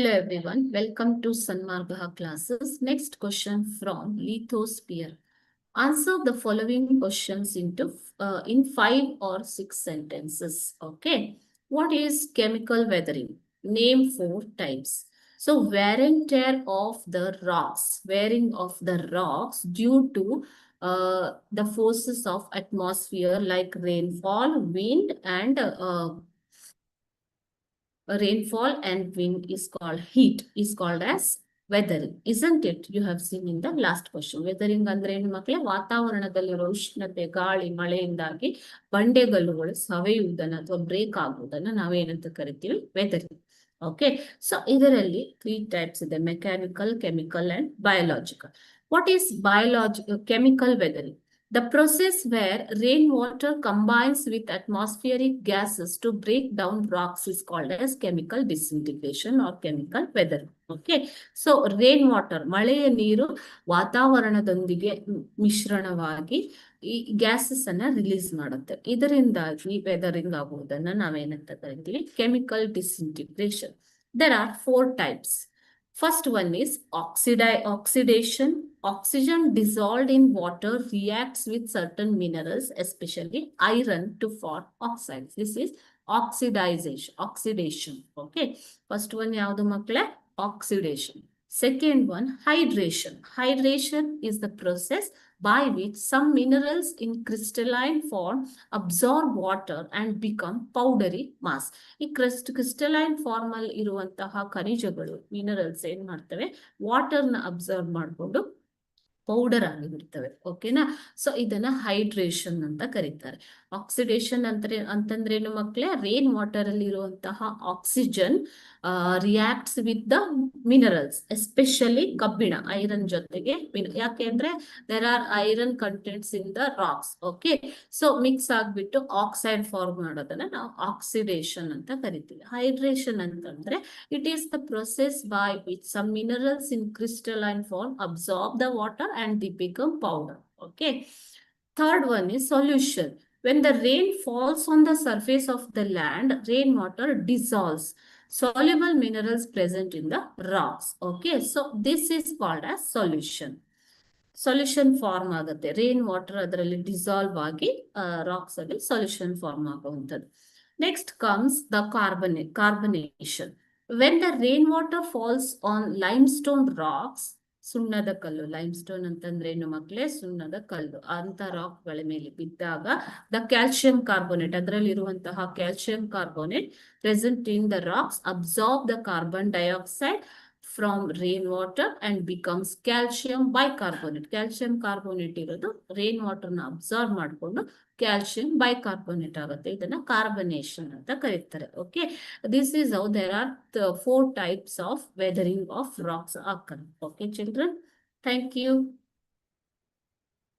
Hello everyone, welcome to Sanmargaha classes. Next question from lithosphere. Answer the following questions in 5 or 6 sentences. Okay. What is chemical weathering? Name 4 types. So wear and tear of the rocks, wearing of the rocks due to the forces of atmosphere like rainfall, wind, and rainfall and wind is called heat, is called as weathering, isn't it? You have seen in the last question. Weathering ಅಂದ್ರೆ ಏನು ಮಕ್ಕಳೇ? ವಾತಾವರಣದಲ್ಲಿರೋ ಉಷ್ಣತೆ, ಗಾಳಿ, ಮಳೆಯಿಂದಾಗಿ ಬಂಡೆಗಲ್ಲುಗಳು ಸವೆಯುವುದನ್ನು ಅಥವಾ break ಆಗುವುದನ್ನು ನಾವೇನಂತ ಕರಿತೀವಿ? ವೆದರಿಂಗ್. ಓಕೆ, ಸೊ ಇದರಲ್ಲಿ 3 ಟೈಪ್ಸ್ ಇದೆ: mechanical, chemical and biological. What is chemical weathering? The process where rainwater combines with atmospheric gases to break down rocks is called as chemical disintegration or chemical weathering. Okay. So rainwater, ಮಳೆಯ ನೀರು ವಾತಾವರಣದೊಂದಿಗೆ ಮಿಶ್ರಣವಾಗಿ ಈ gases ಅನ್ನ release ಮಾಡುತ್ತೆ. ಇದರಿಂದಾಗಿ weathering ಆಗುವುದನ್ನ ನಾವೇನಂತ ಕರಿತೀವಿ? Chemical disintegration. There are 4 types. First one is oxidation. Oxygen dissolved in water reacts with certain minerals, especially iron, to form oxides. This is oxidation. Okay. First one yavadu makle? Oxidation. Second one, hydration. Hydration is the process by which some minerals in crystalline form absorb water and become powdery mass. ಈ crystalline form ಅಲ್ಲಿ ಇರುವಂತಹ ಖನಿಜಗಳು, minerals ಏನ್ ಮಾಡ್ತವೆ? ವಾಟರ್ನ observe ಮಾಡಿಕೊಂಡು powder ಆಗಿಬಿಡ್ತವೆ. ಓಕೆನಾ? So ಇದನ್ನ hydration ಅಂತ ಕರೀತಾರೆ. ಆಕ್ಸಿಡೇಷನ್ ಅಂತಂದ್ರೇನು ಮಕ್ಕಳೇ? ರೈನ್ ವಾಟರ್ ಅಲ್ಲಿ ಇರುವಂತಹ oxygen reacts with the minerals, especially ಕಬ್ಬಿಣ, ಐರನ್ ಜೊತೆಗೆ. ಯಾಕೆಂದ್ರೆ there are iron contents in the rocks. Okay, so mix ಆಗ್ಬಿಟ್ಟು ಆಕ್ಸೈಡ್ ಫಾರ್ಮ್ ಮಾಡೋದನ್ನ ನಾವು ಆಕ್ಸಿಡೇಷನ್ ಅಂತ ಕರಿತೀವಿ. ಹೈಡ್ರೇಷನ್ ಅಂತಂದ್ರೆ it is the process by which some minerals in crystalline form absorb the water and they become powder. Okay. Third one is solution. When the rain falls on the surface of the land, rainwater dissolves soluble minerals present in the rocks. Okay. So this is called as solution. Solution form ಆಗುತ್ತೆ. Rain water ಅದರಲ್ಲಿ dissolve ಆಗಿ rocks ಅಲ್ಲಿ solution form ಆಗುವಂಥದ್ದು. Next comes the carbonation. When the rainwater falls on limestone rocks, ಸುಣ್ಣದ ಕಲ್ಲು, limestone ಅಂತಂದ್ರೆ ಏನು ಮಕ್ಕಳೇ? ಸುಣ್ಣದ ಕಲ್ಲು. ಅಂತ ರಾಕ್ಗಳ ಮೇಲೆ ಬಿದ್ದಾಗ ದ ಕ್ಯಾಲ್ಸಿಯಂ ಕಾರ್ಬೋನೇಟ್, ಅದರಲ್ಲಿ ಇರುವಂತಹ calcium carbonate present in the rocks absorb the carbon dioxide from rainwater and becomes calcium bicarbonate. Calcium carbonate ಇರೋದು ರೈನ್ ವಾಟರ್ ನ ಅಬ್ಸರ್ವ್ ಮಾಡಿಕೊಂಡು ಕ್ಯಾಲ್ಸಿಯಂ ಬೈಕಾರ್ಬೋನೇಟ್ ಆಗುತ್ತೆ. ಇದನ್ನ ಕಾರ್ಬನೇಷನ್ ಅಂತ ಕರೀತಾರೆ. Okay, this is how there are 4 types of weathering of rocks occur. Okay children, thank you.